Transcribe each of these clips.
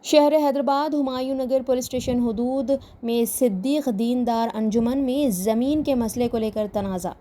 शहर हैदराबाद हुमायूं नगर police station हदूद में सिद्दीक दीनदार अंजुमन में ज़मीन के मसले को लेकर तनाज़ा।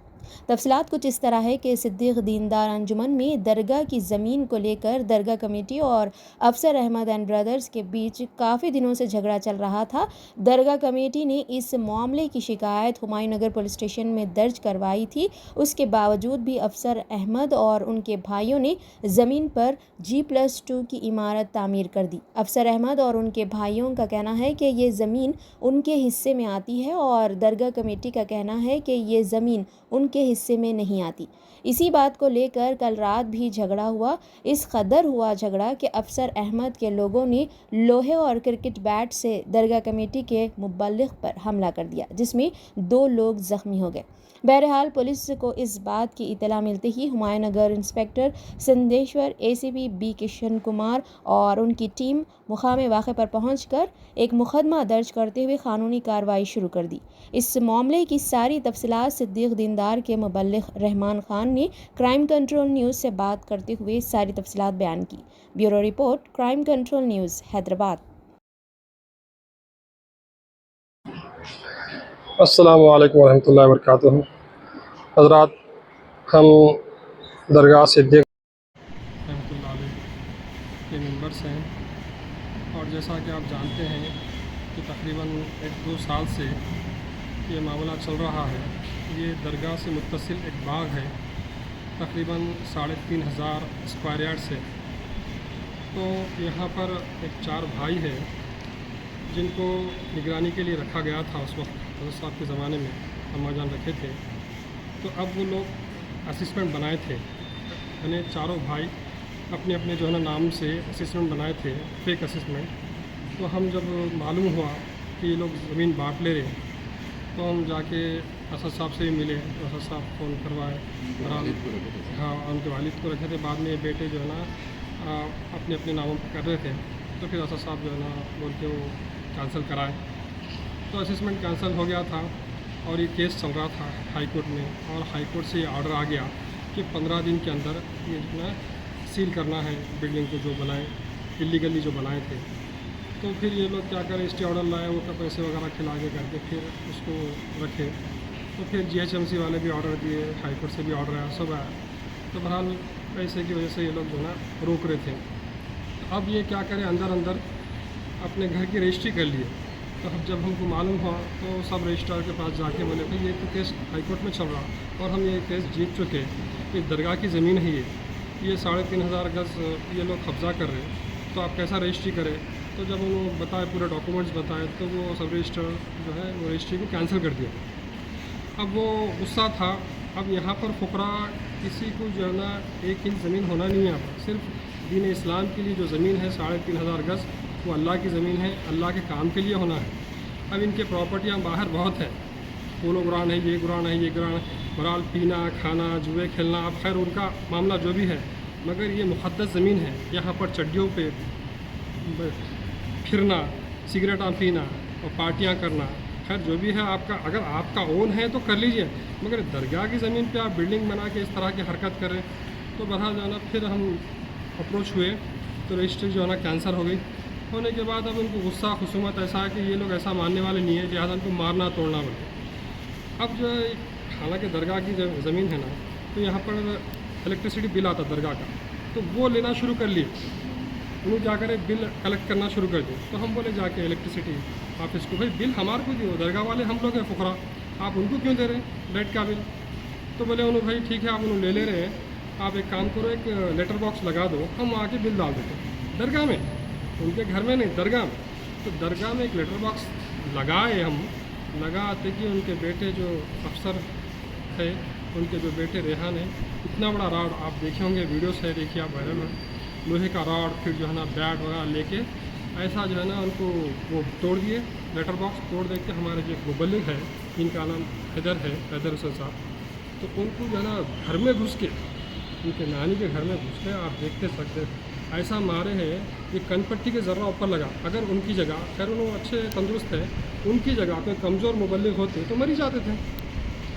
तफसीलात कुछ इस तरह है कि सिद्दीक दीनदार अंजुमन में दरगाह की ज़मीन को लेकर दरगाह कमेटी और अफसर अहमद एंड ब्रदर्स के बीच काफ़ी दिनों से झगड़ा चल रहा था। दरगाह कमेटी ने इस मामले की शिकायत हुमायूं नगर पुलिस स्टेशन में दर्ज करवाई थी। उसके बावजूद भी अफसर अहमद और उनके भाइयों ने ज़मीन पर G+2 की इमारत तामीर कर दी। अफसर अहमद और उनके भाइयों का कहना है कि ये ज़मीन उनके हिस्से में आती है और दरगाह कमेटी का कहना है कि ये ज़मीन उनके हिस्से में नहीं आती। इसी बात को लेकर कल रात भी झगड़ा हुआ। इस कदर हुआ झगड़ा कि अफसर अहमद के लोगों ने लोहे और क्रिकेट बैट से दरगाह कमेटी के मुबल्लिग पर हमला कर दिया, जिसमें 2 लोग ज़ख्मी हो गए। बहरहाल पुलिस को इस बात की इत्तला मिलते ही Humayun Nagar inspector Siddheshwar, ACP B Kishan Kumar और उनकी टीम मुकाम वाक़े पर पहुंचकर एक मुकदमा दर्ज करते हुए कानूनी कार्रवाई शुरू कर दी। इस मामले की सारी तफसीलात सिद्दीक दीनदार के मुबल्लिग रहमान खान ने क्राइम कंट्रोल न्यूज़ से बात करते हुए सारी तफसीलात बयान की। Bureau report, crime control news, Hyderabad. अस्सलामु अलैकुम वरहमतुल्लाहि वबरकातुहू। हज़रात, हम दरगाह सिद्दीक रहमतुल्लाह अलैह के मेंबर्स हैं और जैसा कि आप जानते हैं कि तकरीबन 1-2 साल से ये मामला चल रहा है। ये दरगाह से मुत्तसिल एक बाग है, तकरीबन 3500 स्क्वायर यार्ड से। तो यहाँ पर एक 4 भाई है जिनको निगरानी के लिए रखा गया था। उस वक्त हज़रत साहब के ज़माने में अम्माजान रखे थे। तो अब वो लोग असिस्टेंट बनाए थे, यानी चारों भाई अपने अपने जो है ना नाम से असिस्टेंट बनाए थे, फेक असिस्टेंट। तो हम जब मालूम हुआ कि ये लोग ज़मीन बांट ले रहे, तो हम जाके असद साहब से मिले। असद साहब फ़ोन करवाए, हाँ उनके वालिद को रखे थे। बाद में ये बेटे जो है ना अपने अपने नामों पर कर रहे थे। तो फिर असद साहब जो है ना बोल के वो कैंसिल कराए। तो असेसमेंट कैंसिल हो गया था और ये केस चल रहा था हाई कोर्ट में, और हाई कोर्ट से ये ऑर्डर आ गया कि 15 दिन के अंदर ये जो है सील करना है बिल्डिंग को, जो बनाए इलीगली जो बनाए थे। तो फिर ये लोग क्या करें, स्टे ऑर्डर लाए, वो पैसे वगैरह खिला के करके फिर उसको रखे। तो फिर GHMC वाले भी ऑर्डर दिए, हाई कोर्ट से भी ऑर्डर आया, सब आया। तो बहरहाल पैसे की वजह से ये लोग जो है रोक रहे थे। तो अब ये क्या करें, अंदर अंदर अपने घर की रजिस्ट्री कर लिए। तो अब जब हमको मालूम हुआ तो सब रजिस्ट्रार के पास जाके बोले भाई ये तो केस हाई कोर्ट में चल रहा और हम ये केस जीत चुके। ये दरगाह की ज़मीन है, ये 3500 गज़ ये लोग कब्ज़ा कर रहे हैं, तो आप कैसा रजिस्ट्री करें। तो जब उन्होंने बताए, पूरे डॉक्यूमेंट्स बताए, तो वो सब रजिस्ट्रार जो है वो रजिस्ट्री को कैंसिल कर दिया। अब वो गुस्सा था। अब यहाँ पर फुकरा किसी को जो है ना 1 इंच ज़मीन होना नहीं है। यहाँ पर सिर्फ दीन इस्लाम के लिए जो ज़मीन है 3500 गज़, वो अल्लाह की ज़मीन है, अल्लाह के काम के लिए होना है। अब इनके प्रॉपर्टियाँ बाहर बहुत हैं, पोलो ग्राउंड है, ये ग्राउंड है, ये ग्राउंड, बहरहाल पीना खाना जुए खेलना, अब खैर उनका मामला जो भी है, मगर ये मुक़द्दस ज़मीन है। यहाँ पर चड्डियों पे फिरना, सिगरेटां पीना और पार्टियाँ करना, खैर जो भी है आपका, अगर आपका ओन है तो कर लीजिए, मगर दरगाह की ज़मीन पे आप बिल्डिंग बना के इस तरह की हरकत करें तो बहरहाल जो है ना फिर हम अप्रोच हुए तो रजिस्ट्री जो है ना कैंसिल हो गई। होने के बाद अब उनको गुस्सा खुसूमत ऐसा है कि ये लोग ऐसा मानने वाले नहीं है, लिहाजा उनको मारना तोड़ना बोले। अब जो है हालांकि दरगाह की ज़मीन है ना, तो यहाँ पर इलेक्ट्रिसिटी बिल आता दरगाह का, तो वो लेना शुरू कर लिए। उन्होंने क्या करे, बिल कलेक्ट करना शुरू कर दिए। तो हम बोले जाके इलेक्ट्रिसिटी ऑफिस को, भाई बिल हमारे को दियो, दरगाह वाले हम लोग हैं फुकरा, आप उनको क्यों दे रहे हैं लाइट का बिल। तो बोले उन्होंने भाई ठीक है आप उन्होंने ले रहे हैं, आप एक काम करो, एक लेटर बॉक्स लगा दो, हम आके बिल डाल देते हैं दरगाह में, उनके घर में नहीं दरगाह में। तो दरगाह में एक लेटर बॉक्स लगाए, हम लगाते कि उनके बेटे जो अफसर थे, उनके जो बेटे रेहान है, इतना बड़ा रॉड आप देखे होंगे, वीडियो से देखिए आप, वायरल है, लोहे का रॉड, फिर जो है ना बैट वगैरह लेके ऐसा जो है ना उनको वो तोड़ दिए। लेटर बॉक्स तोड़ दे के हमारे जो मुबल्लिग है, इनका नाम हैदर हुसैन साहब, तो उनको जो है ना घर में घुस के, उनके नानी के घर में घुस के, आप देखते सकते ऐसा मारे हैं, ये कनपट्टी के ज़र्रा ऊपर लगा। अगर उनकी जगह, खैर उन्होंने अच्छे तंदुरुस्त है, उनकी जगह कोई कमज़ोर मुबल्लिग होते तो मर ही जाते थे।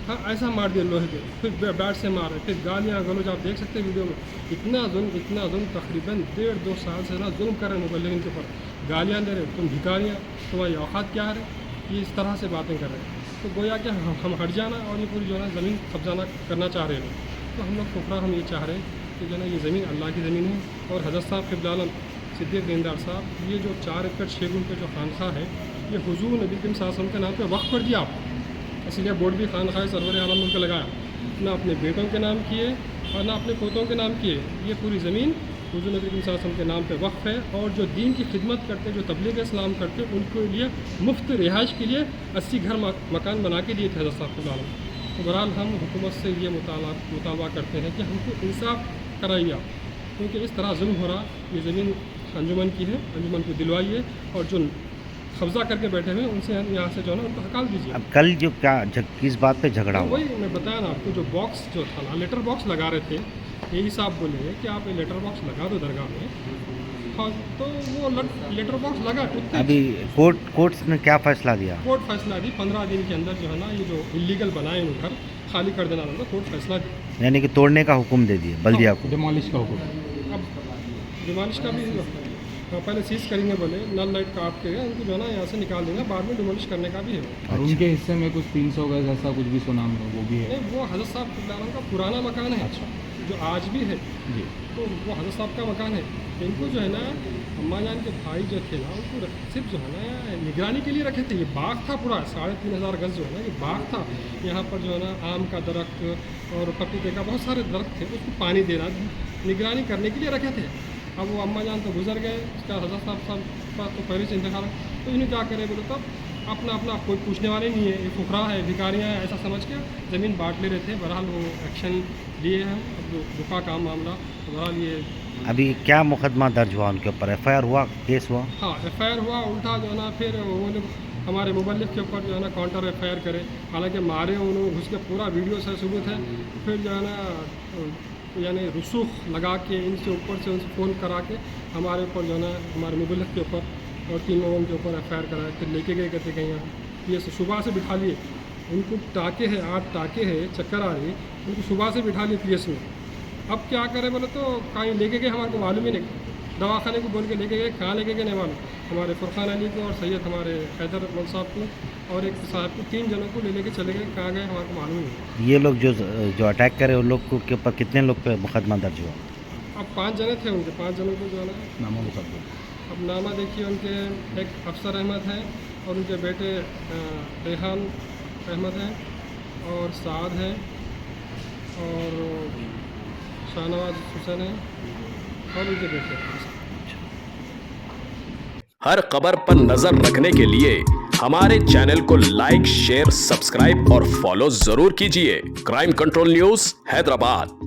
हाँ ऐसा मार दिया लोहे के, फिर बैट से मारे, फिर गालियाँ गलौज आप देख सकते हैं वीडियो में। इतना जुल्म तकरीबन 1.5-2 साल से ना जुल्म कर रहे हैं मुबल्लिगीन के ऊपर। गालियाँ दे रहे हो, तुम भिखारियाँ, तुम्हारी औकात क्या है, ये इस तरह से बातें कर रहे हैं। तो गोया कि हम हट जाना और ये पूरी जो है ना ज़मीन कब्जाना करना चाह रहे हैं। तो हम लोग फुकरा हम ये चाह रहे हैं कि जो है ना ये ज़मीन अल्लाह की ज़मीन है। और हज़रत साहब क़िबला आलम सिद्दीक़ दीनदार साहब, ये जो 4 एकड़ 6 गुंठे जो खानखा है, ये हुज़ूर नबी करीम सल्लल्लाहु अलैहि वसल्लम के नाम पे वक्फ़ कर दिया आपको। इसलिए बोर्ड भी खानखा सरवर आलम उनका लगाया, ना अपने बेटों के नाम किए और ना अपने पोतों के नाम किए। ये पूरी ज़मीन हुज़ूर नबी करीम सल्लल्लाहु अलैहि वसल्लम के नाम पे वक्फ़ है। और जो दीन की खिदमत करते, जो तबलीग इस्लाम करते, उनके लिए मुफ्त रिहाइश के लिए 80 घर मकान बना के दिए थे हज़रत साहब क़िबला आलम। तो बहरहाल हम हुकूमत से ये मुतालबा करते हैं कि हमको इंसाफ कराइए आप, क्योंकि इस तरह जुल्म हो रहा। ये ज़मीन अंजुमन की है, अंजुमन को दिलवाइए और जो कब्ज़ा करके बैठे हुए उनसे यहाँ से जो है ना उनको हकाल दीजिए। अब कल जो किस बात पे झगड़ा हुआ? वही मैं बताया ना आपको, जो बॉक्स जो था ना, लेटर बॉक्स लगा रहे थे, यही साहब बोले कि आप ये लेटर बॉक्स लगा दो दरगाह में। हाँ, तो वो लेटर बॉक्स लगा। अभी कोर्ट ने क्या फैसला दिया? कोर्ट फैसला दी 15 दिन के अंदर जो है ना ये जो इलीगल बनाए उन घर खाली कर देना होगा। कोर्ट फैसला दी, यानी कि तोड़ने का हुक्म दे दिया बल्दिया को। डिमोलिश का हुक्म। अब डिमोलिश का भी पहले सीज करेंगे, बोले नल लाइट काट के उनको जो है ना यहाँ से निकाल देंगे, बाद में डिमोलिश करने का भी है। और उनके हिस्से में कुछ 300 गज ऐसा कुछ भी सुना हमने, वो भी है? नहीं, वो हज़रत साहब क़िबला आलम का पुराना मकान है। अच्छा। जो आज भी है जी। तो वो हज़रत साहब का मकान है। इनको जो है ना अम्मा जान के भाई जो थे ना, उनको सिर्फ जो है ना निगरानी के लिए रखे थे। ये बाग था पूरा 3500 गज जो है ना ये बाग था। यहाँ पर जो है ना आम का दरख्त और पपीते का बहुत सारे दरख्त थे, उसको पानी देना, निगरानी करने के लिए रखे थे। अब वो अम्मा जान तो गुजर गए, उसका हज़रत साहब का तो पहले से इंतकाल। तो इन्हें क्या करे बोले, तब अपना अपना कोई पूछने वाले नहीं है, ये फुकरा है, भिखारियाँ हैं, ऐसा समझ के ज़मीन बांट ले रहे थे। बहरहाल वो एक्शन लिए हैं, अब रुका काम मामला। तो बहरहाल ये अभी क्या मुकदमा दर्ज हुआ उनके ऊपर? FIR हुआ, केस हुआ? हाँ, FIR हुआ। उल्टा जो है ना फिर वो लोग हमारे मुबल्लिग के ऊपर जो है ना काउंटर FIR करे। हालांकि मारे उन्होंने घुस के, पूरा वीडियो से सबूत है। फिर जो है ना यानी रसूख लगा के इनसे ऊपर से उनसे फ़ोन करा के हमारे ऊपर जो है ना हमारे मुबल्लिग के ऊपर और 3 लोगों के ऊपर FIR कराया। फिर लेके गए कहते कहीं यहाँ ये सुबह से बिठा लिए, उनको टाँके हैं, 8 टाँके हैं, चक्कर आ रही, उनको सुबह से बिठा लिए PS में। अब क्या करें बोले तो कहीं लेके गए, हमारे को मालूम ही नहीं। दवाखाने को बोल के लेके गए, कहाँ लेके गए नहीं मालूम। हमारे फुरखान अली को और सैयद हमारे हैदर मल साहब को और एक साहब को, 3 जनों को ले चले गए। कहाँ गए हमारे को मालूम ही नहीं। ये लोग जो अटैक करे उन लोग के ऊपर कितने लोग पे मुकदमा दर्ज हुआ? अब 5 जने थे, उनके 5 जनों को जो है ना नामा मुकदमा। अब नामा देखिए, उनके एक अफसर अहमद है और उनके बेटे रेहान अहमद हैं और साद है और शाहनवाज हुसैन है और उनके बेटे हैं। हर खबर पर नजर रखने के लिए हमारे चैनल को लाइक, शेयर, सब्सक्राइब और फॉलो जरूर कीजिए। Crime control news Hyderabad.